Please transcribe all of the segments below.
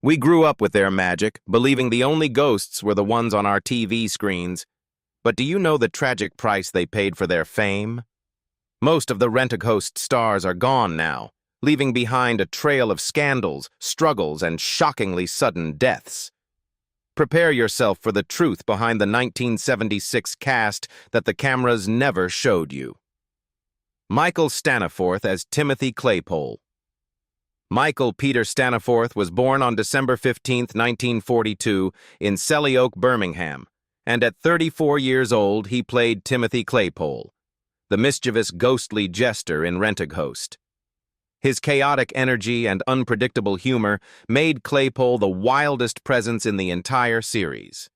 We grew up with their magic, believing the only ghosts were the ones on our TV screens. But do you know the tragic price they paid for their fame? Most of the Rent-A-Ghost stars are gone now, leaving behind a trail of scandals, struggles, and shockingly sudden deaths. Prepare yourself for the truth behind the 1976 cast that the cameras never showed you. Michael Staniforth as Timothy Claypole. Michael Peter Staniforth was born on December 15, 1942, in Selly Oak, Birmingham, and at 34 years old he played Timothy Claypole, the mischievous, ghostly jester in Rent-A-Ghost. His chaotic energy and unpredictable humor made Claypole the wildest presence in the entire series.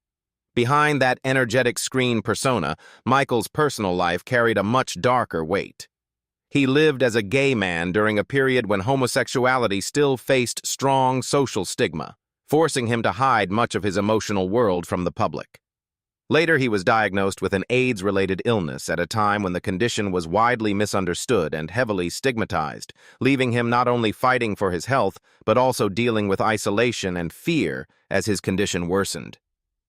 Behind that energetic screen persona, Michael's personal life carried a much darker weight. He lived as a gay man during a period when homosexuality still faced strong social stigma, forcing him to hide much of his emotional world from the public. Later, he was diagnosed with an AIDS-related illness at a time when the condition was widely misunderstood and heavily stigmatized, leaving him not only fighting for his health, but also dealing with isolation and fear as his condition worsened.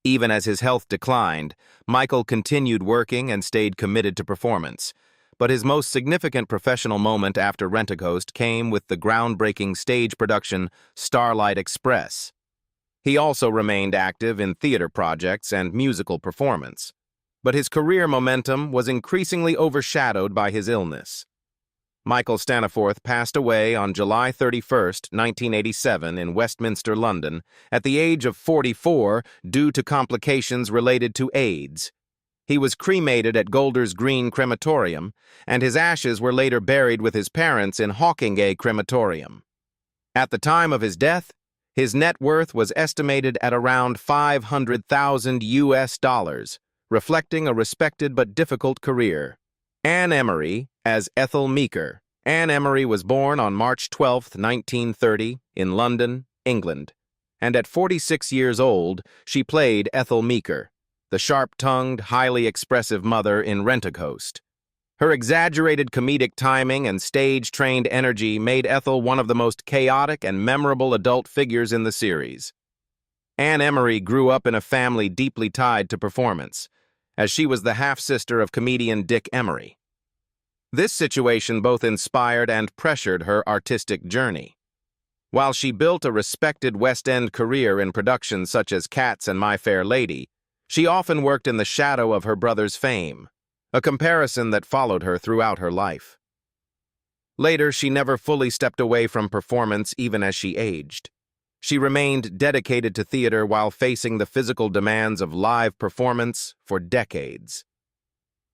Even as his health declined, Michael continued working and stayed committed to performance. But his most significant professional moment after Rent-A-Ghost came with the groundbreaking stage production Starlight Express. He also remained active in theater projects and musical performance, but his career momentum was increasingly overshadowed by his illness. Michael Staniforth passed away on July 31, 1987 in Westminster, London, at the age of 44 due to complications related to AIDS. He was cremated at Golders Green Crematorium, and his ashes were later buried with his parents in Hawkinge Crematorium. At the time of his death, his net worth was estimated at around $500,000, reflecting a respected but difficult career. Anne Emery as Ethel Meeker. Anne Emery was born on March 12, 1930, in London, England, and at 46 years old, she played Ethel Meeker, the sharp-tongued, highly expressive mother in Rent-A-Ghost. Her exaggerated comedic timing and stage-trained energy made Ethel one of the most chaotic and memorable adult figures in the series. Anne Emery grew up in a family deeply tied to performance, as she was the half-sister of comedian Dick Emery. This situation both inspired and pressured her artistic journey. While she built a respected West End career in productions such as Cats and My Fair Lady, she often worked in the shadow of her brother's fame, a comparison that followed her throughout her life. Later, she never fully stepped away from performance even as she aged. She remained dedicated to theater while facing the physical demands of live performance for decades.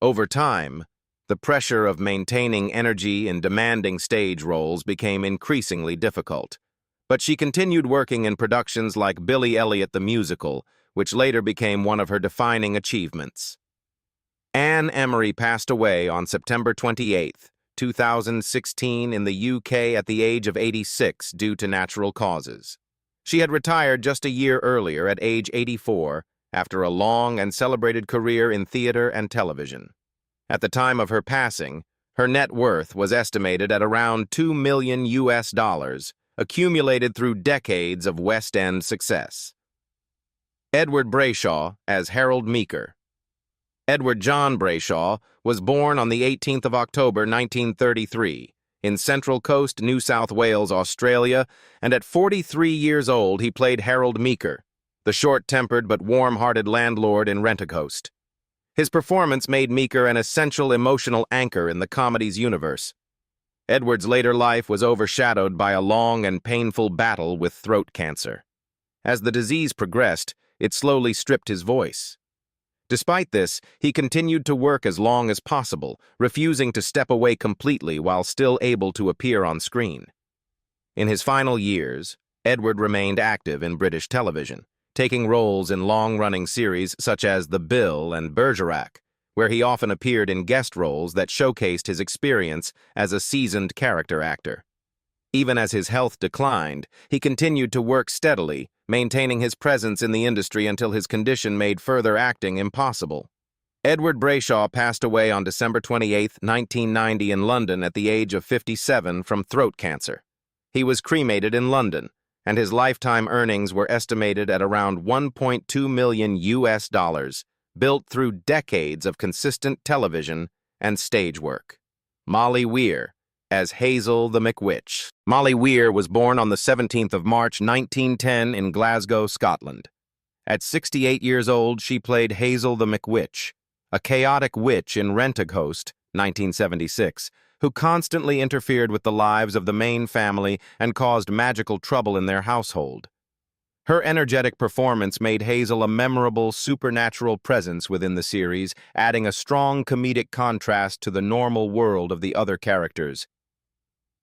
Over time, the pressure of maintaining energy in demanding stage roles became increasingly difficult, but she continued working in productions like Billy Elliot the Musical, which later became one of her defining achievements. Anne Emery passed away on September 28, 2016 in the UK at the age of 86 due to natural causes. She had retired just a year earlier at age 84 after a long and celebrated career in theater and television. At the time of her passing, her net worth was estimated at around $2 million, accumulated through decades of West End success. Edward Brayshaw as Harold Meeker. Edward John Brayshaw was born on the 18th of October 1933 in Central Coast, New South Wales, Australia, and at 43 years old he played Harold Meeker, the short-tempered but warm-hearted landlord in Rent-A-Ghost. His performance made Meeker an essential emotional anchor in the comedy's universe. Edward's later life was overshadowed by a long and painful battle with throat cancer. As the disease progressed, it slowly stripped his voice. Despite this, he continued to work as long as possible, refusing to step away completely while still able to appear on screen. In his final years, Edward remained active in British television, taking roles in long-running series such as The Bill and Bergerac, where he often appeared in guest roles that showcased his experience as a seasoned character actor. Even as his health declined, he continued to work steadily, maintaining his presence in the industry until his condition made further acting impossible. Edward Brayshaw passed away on December 28, 1990 in London at the age of 57 from throat cancer. He was cremated in London, and his lifetime earnings were estimated at around $1.2 million US, built through decades of consistent television and stage work. Molly Weir, as Hazel the McWitch. Molly Weir was born on the 17th of March, 1910 in Glasgow, Scotland. At 68 years old, she played Hazel the McWitch, a chaotic witch in Rentaghost, 1976, who constantly interfered with the lives of the main family and caused magical trouble in their household. Her energetic performance made Hazel a memorable supernatural presence within the series, adding a strong comedic contrast to the normal world of the other characters.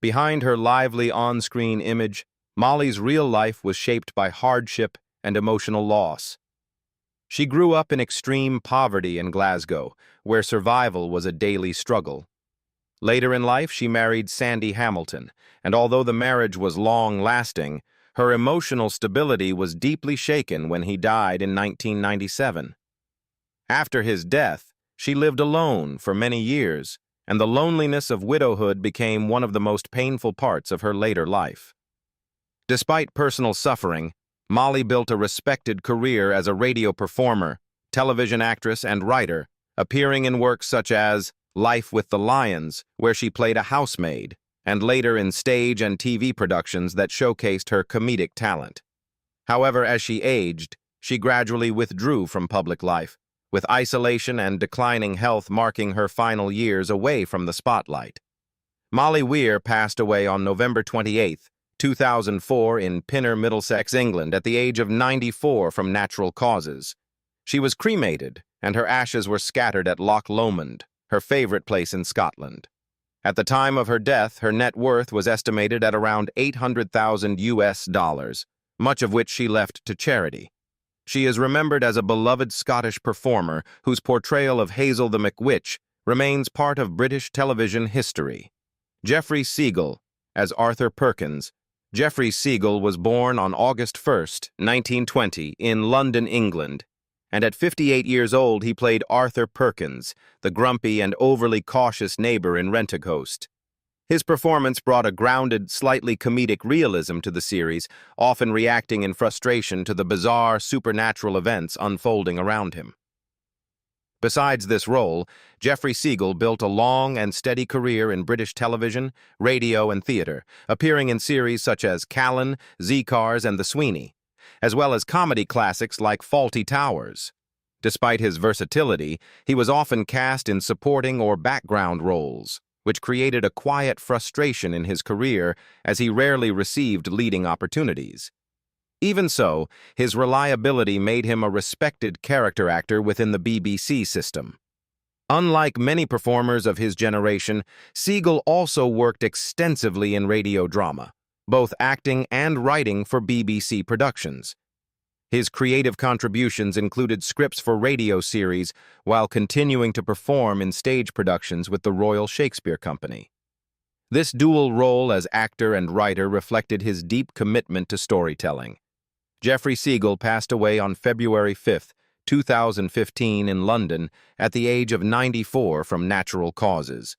Behind her lively on-screen image, Molly's real life was shaped by hardship and emotional loss. She grew up in extreme poverty in Glasgow, where survival was a daily struggle. Later in life, she married Sandy Hamilton, and although the marriage was long-lasting, her emotional stability was deeply shaken when he died in 1997. After his death, she lived alone for many years, and the loneliness of widowhood became one of the most painful parts of her later life. Despite personal suffering, Molly built a respected career as a radio performer, television actress, and writer, appearing in works such as Life with the Lions, where she played a housemaid, and later in stage and TV productions that showcased her comedic talent. However, as she aged, she gradually withdrew from public life, with isolation and declining health marking her final years away from the spotlight. Molly Weir passed away on November 28, 2004 in Pinner, Middlesex, England, at the age of 94 from natural causes. She was cremated, and her ashes were scattered at Loch Lomond, her favorite place in Scotland. At the time of her death, her net worth was estimated at around $800,000 US, much of which she left to charity. She is remembered as a beloved Scottish performer whose portrayal of Hazel the McWitch remains part of British television history. Geoffrey Segal, as Arthur Perkins. Geoffrey Segal was born on August 1, 1920, in London, England, and at 58 years old he played Arthur Perkins, the grumpy and overly cautious neighbor in Rentaghost. His performance brought a grounded, slightly comedic realism to the series, often reacting in frustration to the bizarre, supernatural events unfolding around him. Besides this role, Geoffrey Segal built a long and steady career in British television, radio, and theater, appearing in series such as Callan, Z-Cars, and The Sweeney, as well as comedy classics like Fawlty Towers. Despite his versatility, he was often cast in supporting or background roles, which created a quiet frustration in his career as he rarely received leading opportunities. Even so, his reliability made him a respected character actor within the BBC system. Unlike many performers of his generation, Segal also worked extensively in radio drama, both acting and writing for BBC productions. His creative contributions included scripts for radio series while continuing to perform in stage productions with the Royal Shakespeare Company. This dual role as actor and writer reflected his deep commitment to storytelling. Geoffrey Segal passed away on February 5, 2015 in London at the age of 94 from natural causes.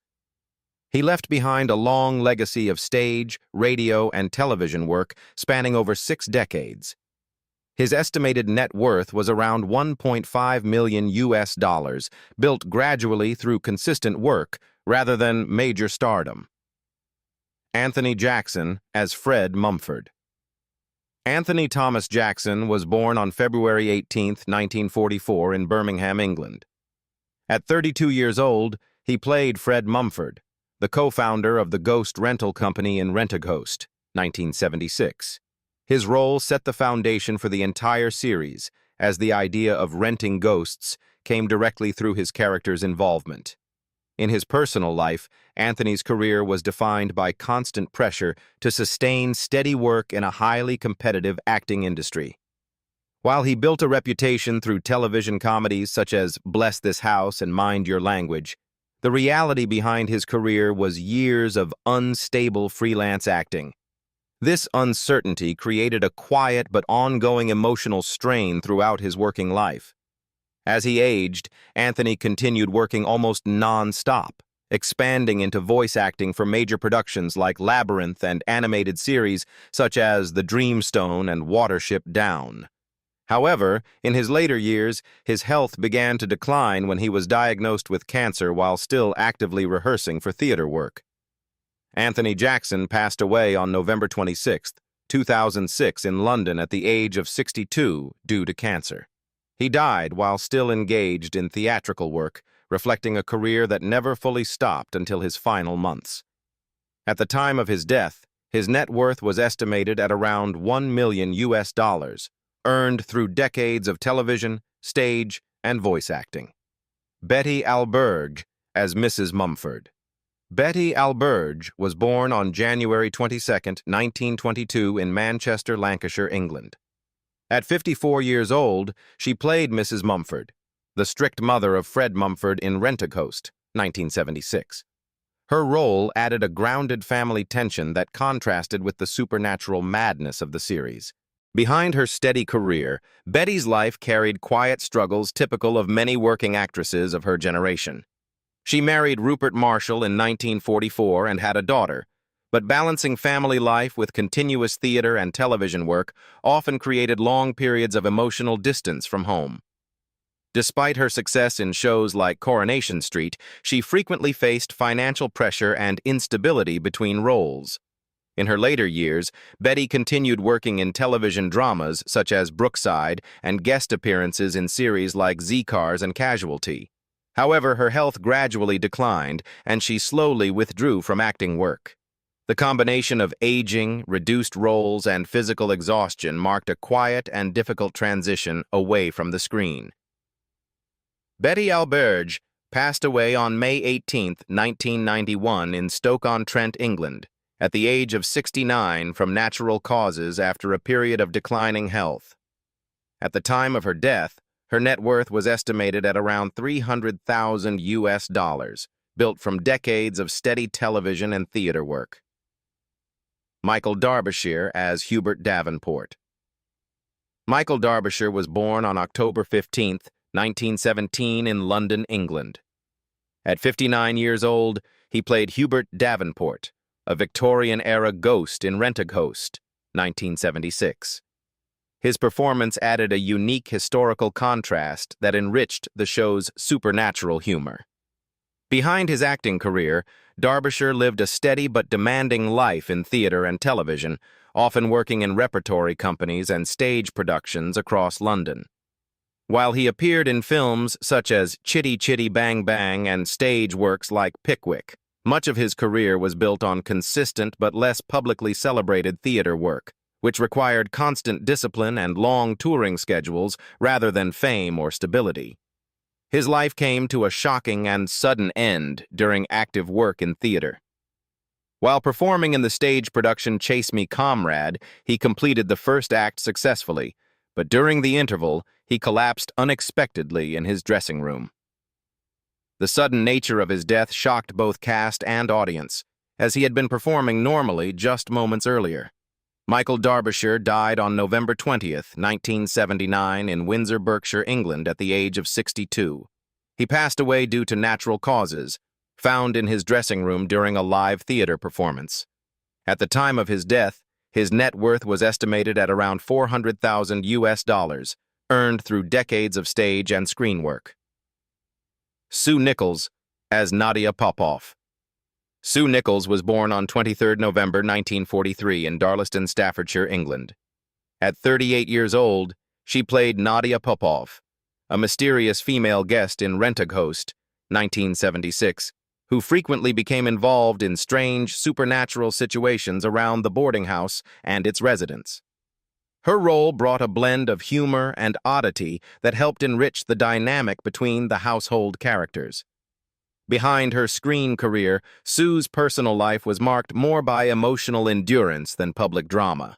He left behind a long legacy of stage, radio, and television work spanning over 6 decades. His estimated net worth was around $1.5 million US, built gradually through consistent work rather than major stardom. Anthony Jackson as Fred Mumford. Anthony Thomas Jackson was born on February 18, 1944 in Birmingham, England. At 32 years old, he played Fred Mumford, the co-founder of the Ghost Rental Company in Rentaghost, 1976. His role set the foundation for the entire series, as the idea of renting ghosts came directly through his character's involvement. In his personal life, Anthony's career was defined by constant pressure to sustain steady work in a highly competitive acting industry. While he built a reputation through television comedies such as Bless This House and Mind Your Language, the reality behind his career was years of unstable freelance acting. This uncertainty created a quiet but ongoing emotional strain throughout his working life. As he aged, Anthony continued working almost non-stop, expanding into voice acting for major productions like Labyrinth and animated series such as The Dreamstone and Watership Down. However, in his later years, his health began to decline when he was diagnosed with cancer while still actively rehearsing for theater work. Anthony Jackson passed away on November 26, 2006 in London at the age of 62 due to cancer. He died while still engaged in theatrical work, reflecting a career that never fully stopped until his final months. At the time of his death, his net worth was estimated at around $1 million, earned through decades of television, stage, and voice acting. Betty Alberge as Mrs. Mumford. Betty Alberge was born on January 22, 1922 in Manchester, Lancashire, England. At 54 years old, she played Mrs. Mumford, the strict mother of Fred Mumford in Rentaghost, 1976. Her role added a grounded family tension that contrasted with the supernatural madness of the series. Behind her steady career, Betty's life carried quiet struggles typical of many working actresses of her generation. She married Rupert Marshall in 1944 and had a daughter, but balancing family life with continuous theater and television work often created long periods of emotional distance from home. Despite her success in shows like Coronation Street, she frequently faced financial pressure and instability between roles. In her later years, Betty continued working in television dramas such as Brookside and guest appearances in series like Z-Cars and Casualty. However, her health gradually declined, and she slowly withdrew from acting work. The combination of aging, reduced roles, and physical exhaustion marked a quiet and difficult transition away from the screen. Betty Alberge passed away on May 18, 1991 in Stoke-on-Trent, England, at the age of 69 from natural causes after a period of declining health. At the time of her death, her net worth was estimated at around $300,000, built from decades of steady television and theater work. Michael Darbyshire as Hubert Davenport. Michael Darbyshire was born on October 15, 1917 in London, England. At 59 years old, he played Hubert Davenport, a Victorian-era ghost in Rentaghost, 1976. His performance added a unique historical contrast that enriched the show's supernatural humor. Behind his acting career, Darbyshire lived a steady but demanding life in theater and television, often working in repertory companies and stage productions across London. While he appeared in films such as Chitty Chitty Bang Bang and stage works like Pickwick, much of his career was built on consistent but less publicly celebrated theater work, which required constant discipline and long touring schedules rather than fame or stability. His life came to a shocking and sudden end during active work in theater. While performing in the stage production Chase Me Comrade, he completed the first act successfully, but during the interval, he collapsed unexpectedly in his dressing room. The sudden nature of his death shocked both cast and audience, as he had been performing normally just moments earlier. Michael Darbyshire died on November 20, 1979 in Windsor, Berkshire, England at the age of 62. He passed away due to natural causes, found in his dressing room during a live theater performance. At the time of his death, his net worth was estimated at around $400,000, earned through decades of stage and screen work. Sue Nicholls as Nadia Popoff. Sue Nicholls was born on 23 November 1943 in Darlaston, Staffordshire, England. At 38 years old, she played Nadia Popoff, a mysterious female guest in Rentaghost, 1976, who frequently became involved in strange, supernatural situations around the boarding house and its residents. Her role brought a blend of humor and oddity that helped enrich the dynamic between the household characters. Behind her screen career, Sue's personal life was marked more by emotional endurance than public drama.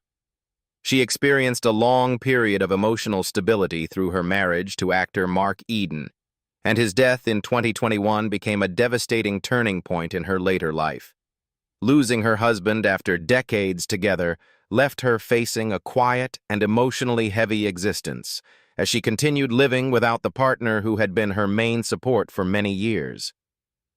She experienced a long period of emotional stability through her marriage to actor Mark Eden, and his death in 2021 became a devastating turning point in her later life. Losing her husband after decades together left her facing a quiet and emotionally heavy existence, as she continued living without the partner who had been her main support for many years.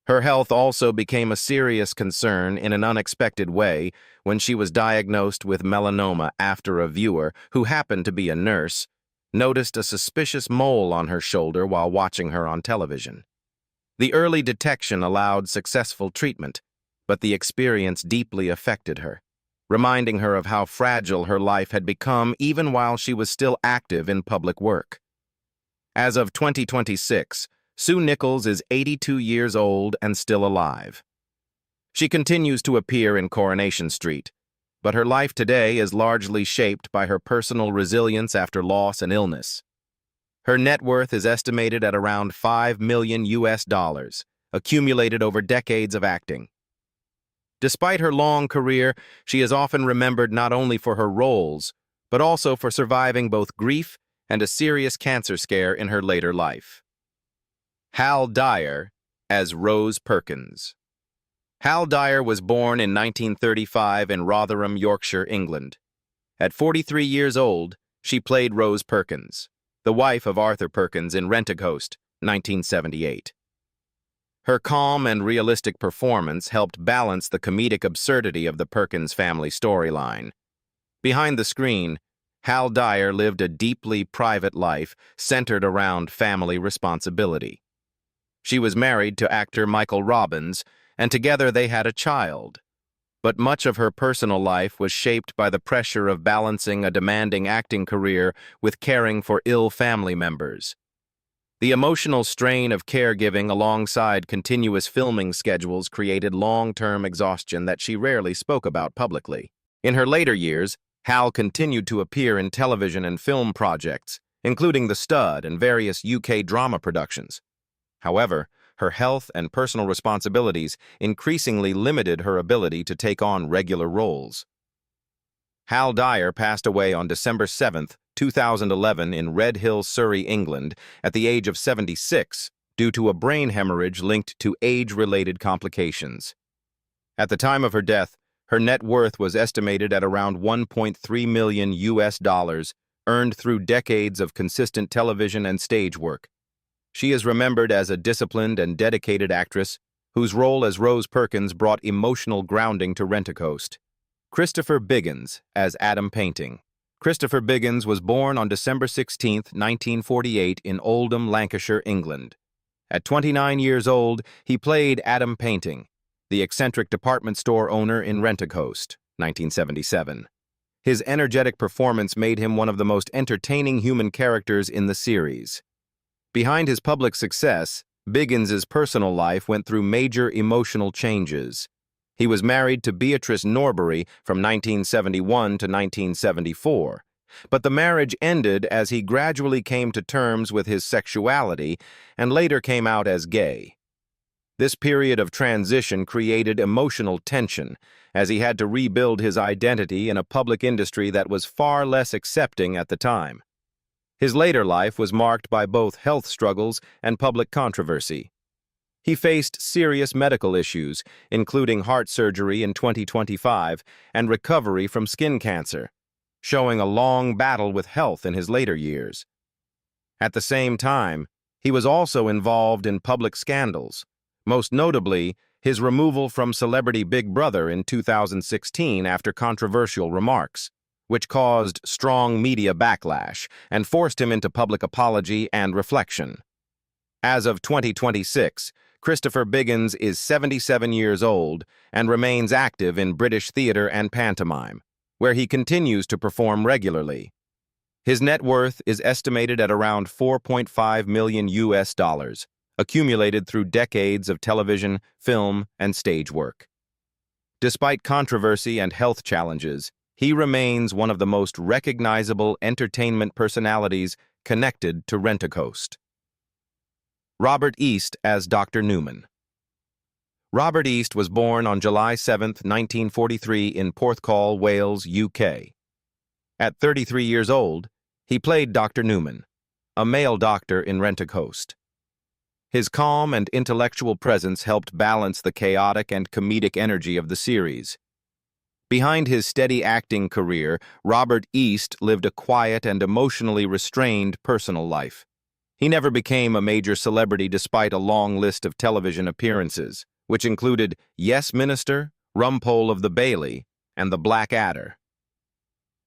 Her health also became a serious concern in an unexpected way when she was diagnosed with melanoma after a viewer, who happened to be a nurse, noticed a suspicious mole on her shoulder while watching her on television. The early detection allowed successful treatment, but the experience deeply affected her, reminding her of how fragile her life had become even while she was still active in public work. As of 2026, Sue Nicholls is 82 years old and still alive. She continues to appear in Coronation Street, but her life today is largely shaped by her personal resilience after loss and illness. Her net worth is estimated at around $5 million, accumulated over decades of acting. Despite her long career, she is often remembered not only for her roles, but also for surviving both grief and a serious cancer scare in her later life. Hal Dyer as Rose Perkins. Hal Dyer was born in 1935 in Rotherham, Yorkshire, England. At 43 years old, she played Rose Perkins, the wife of Arthur Perkins in Rentaghost, 1978. Her calm and realistic performance helped balance the comedic absurdity of the Perkins family storyline. Behind the screen, Hal Dyer lived a deeply private life centered around family responsibility. She was married to actor Michael Robbins, and together they had a child. But much of her personal life was shaped by the pressure of balancing a demanding acting career with caring for ill family members. The emotional strain of caregiving alongside continuous filming schedules created long-term exhaustion that she rarely spoke about publicly. In her later years, Hal continued to appear in television and film projects, including The Stud and various UK drama productions. However, her health and personal responsibilities increasingly limited her ability to take on regular roles. Hal Dyer passed away on December 7, 2011 in Red Hill, Surrey, England, at the age of 76 due to a brain hemorrhage linked to age-related complications. At the time of her death, her net worth was estimated at around $1.3 million, earned through decades of consistent television and stage work. She is remembered as a disciplined and dedicated actress whose role as Rose Perkins brought emotional grounding to Rentaghost. Christopher Biggins as Adam Painting. Christopher Biggins was born on December 16, 1948 in Oldham, Lancashire, England. At 29 years old, he played Adam Painting, the eccentric department store owner in Rentaghost, 1977. His energetic performance made him one of the most entertaining human characters in the series. Behind his public success, Biggins's personal life went through major emotional changes. He was married to Beatrice Norbury from 1971 to 1974, but the marriage ended as he gradually came to terms with his sexuality and later came out as gay. This period of transition created emotional tension, as he had to rebuild his identity in a public industry that was far less accepting at the time. His later life was marked by both health struggles and public controversy. He faced serious medical issues, including heart surgery in 2025 and recovery from skin cancer, showing a long battle with health in his later years. At the same time, he was also involved in public scandals, most notably his removal from Celebrity Big Brother in 2016 after controversial remarks, which caused strong media backlash and forced him into public apology and reflection. As of 2026, Christopher Biggins is 77 years old and remains active in British theater and pantomime, where he continues to perform regularly. His net worth is estimated at around $4.5 million, accumulated through decades of television, film, and stage work. Despite controversy and health challenges, he remains one of the most recognizable entertainment personalities connected to Rentaghost. Robert East as Dr. Newman. Robert East was born on July 7, 1943 in Porthcawl, Wales, UK. At 33 years old, he played Dr. Newman, a male doctor in Rentaghost. His calm and intellectual presence helped balance the chaotic and comedic energy of the series. Behind his steady acting career, Robert East lived a quiet and emotionally restrained personal life. He never became a major celebrity despite a long list of television appearances, which included Yes Minister, Rumpole of the Bailey, and the Black Adder.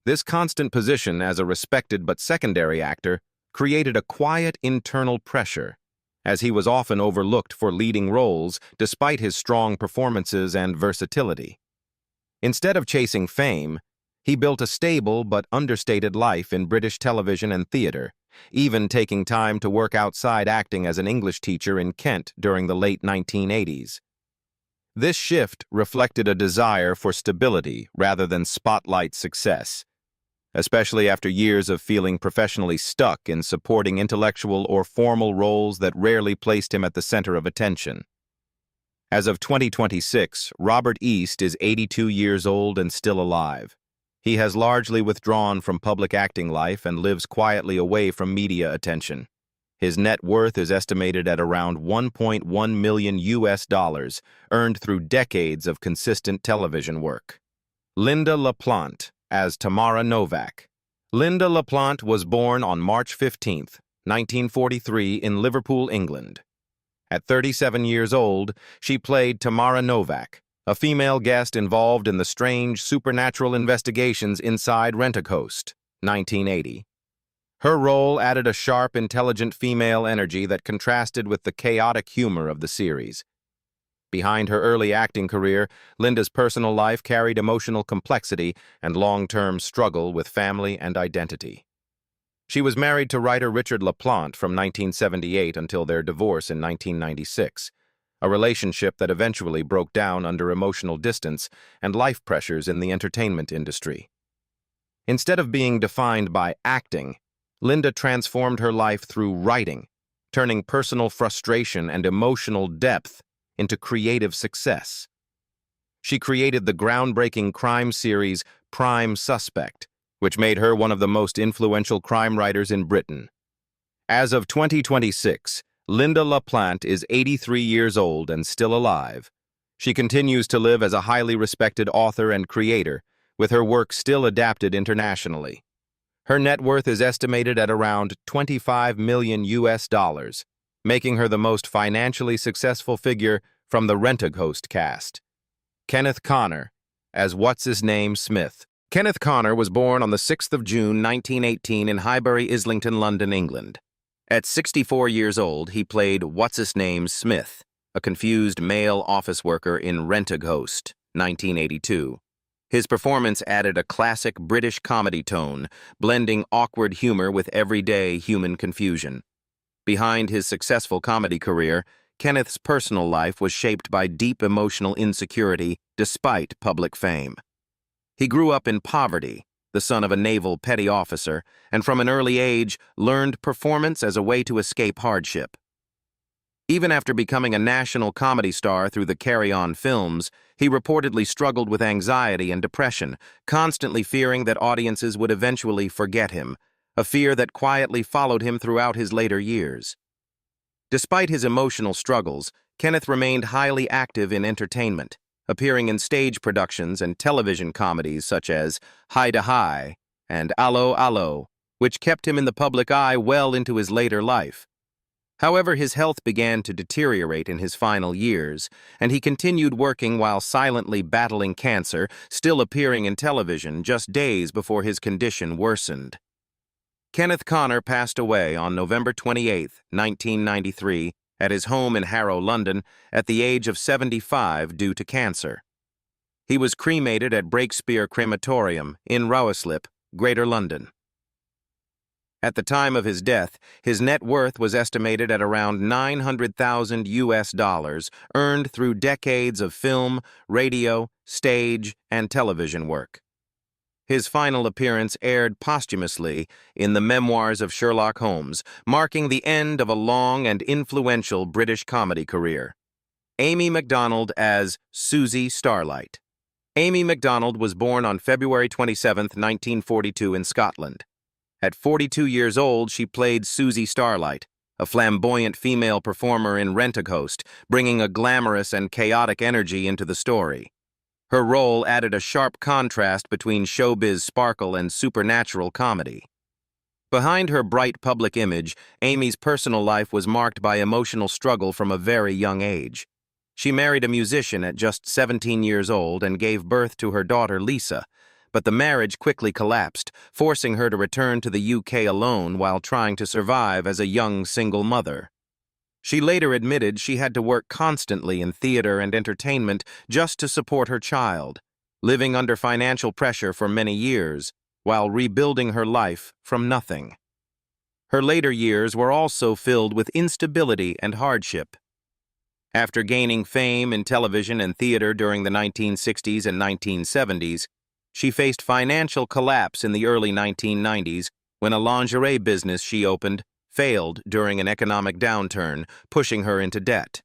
This constant position as a respected but secondary actor created a quiet internal pressure, as he was often overlooked for leading roles despite his strong performances and versatility. Instead of chasing fame, he built a stable but understated life in British television and theatre, even taking time to work outside acting as an English teacher in Kent during the late 1980s. This shift reflected a desire for stability rather than spotlight success, especially after years of feeling professionally stuck in supporting intellectual or formal roles that rarely placed him at the center of attention. As of 2026, Robert East is 82 years old and still alive. He has largely withdrawn from public acting life and lives quietly away from media attention. His net worth is estimated at around $1.1 million, earned through decades of consistent television work. Linda LaPlante as Tamara Novak. Linda LaPlante was born on March 15, 1943, in Liverpool, England. At 37 years old, she played Tamara Novak, a female guest involved in the strange supernatural investigations inside RENTAGHOST, 1980. Her role added a sharp, intelligent female energy that contrasted with the chaotic humor of the series. Behind her early acting career, Linda's personal life carried emotional complexity and long-term struggle with family and identity. She was married to writer Richard LaPlante from 1978 until their divorce in 1996. A relationship that eventually broke down under emotional distance and life pressures in the entertainment industry. Instead of being defined by acting, Linda transformed her life through writing, turning personal frustration and emotional depth into creative success. She created the groundbreaking crime series Prime Suspect, which made her one of the most influential crime writers in Britain. As of 2026, Linda LaPlante is 83 years old and still alive. She continues to live as a highly respected author and creator, with her work still adapted internationally. Her net worth is estimated at around $25 million, making her the most financially successful figure from the RENTAGHOST cast. Kenneth Connor as What's-His-Name Smith. Kenneth Connor was born on the 6th of June, 1918 in Highbury, Islington, London, England. At 64 years old, he played What's-His-Name Smith, a confused male office worker in RENTAGHOST, 1982. His performance added a classic British comedy tone, blending awkward humor with everyday human confusion. Behind his successful comedy career, Kenneth's personal life was shaped by deep emotional insecurity despite public fame. He grew up in poverty, the son of a naval petty officer, and from an early age learned performance as a way to escape hardship. Even after becoming a national comedy star through the Carry On films, he reportedly struggled with anxiety and depression, constantly fearing that audiences would eventually forget him, a fear that quietly followed him throughout his later years. Despite his emotional struggles, Kenneth remained highly active in entertainment, appearing in stage productions and television comedies such as Hi to Hi and Allo Allo, which kept him in the public eye well into his later life. However, his health began to deteriorate in his final years, and he continued working while silently battling cancer, still appearing in television just days before his condition worsened. Kenneth Connor passed away on November 28, 1993, at his home in Harrow, London, at the age of 75 due to cancer. He was cremated at Brayshaw Crematorium in Ruislip, Greater London. At the time of his death, his net worth was estimated at around $900,000, earned through decades of film, radio, stage, and television work. His final appearance aired posthumously in the Memoirs of Sherlock Holmes, marking the end of a long and influential British comedy career. Amy MacDonald as Susie Starlight. Amy MacDonald was born on February 27, 1942 in Scotland. At 42 years old, she played Susie Starlight, a flamboyant female performer in RENTAGHOST, bringing a glamorous and chaotic energy into the story. Her role added a sharp contrast between showbiz sparkle and supernatural comedy. Behind her bright public image, Amy's personal life was marked by emotional struggle from a very young age. She married a musician at just 17 years old and gave birth to her daughter Lisa, but the marriage quickly collapsed, forcing her to return to the UK alone while trying to survive as a young single mother. She later admitted she had to work constantly in theater and entertainment just to support her child, living under financial pressure for many years, while rebuilding her life from nothing. Her later years were also filled with instability and hardship. After gaining fame in television and theater during the 1960s and 1970s, she faced financial collapse in the early 1990s when a lingerie business she opened failed during an economic downturn, pushing her into debt.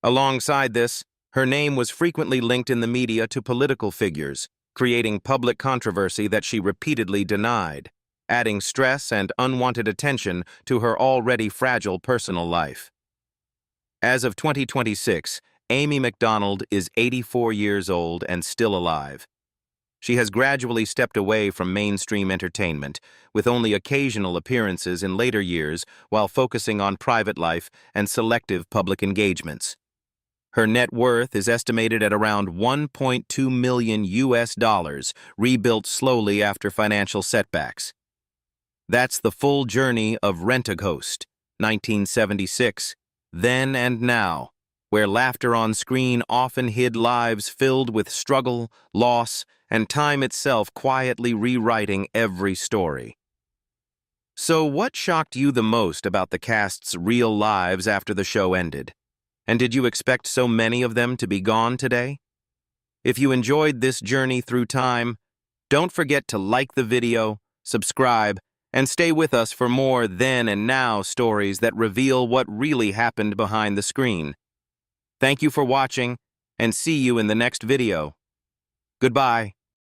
Alongside this, her name was frequently linked in the media to political figures, creating public controversy that she repeatedly denied, adding stress and unwanted attention to her already fragile personal life. As of 2026, Amy MacDonald is 84 years old and still alive. She has gradually stepped away from mainstream entertainment, with only occasional appearances in later years while focusing on private life and selective public engagements. Her net worth is estimated at around $1.2 million, rebuilt slowly after financial setbacks. That's the full journey of Rent-A-Ghost, 1976, Then and Now, where laughter on screen often hid lives filled with struggle, loss, and time itself quietly rewriting every story. So what shocked you the most about the cast's real lives after the show ended? And did you expect so many of them to be gone today? If you enjoyed this journey through time, don't forget to like the video, subscribe, and stay with us for more then and now stories that reveal what really happened behind the screen. Thank you for watching, and see you in the next video. Goodbye.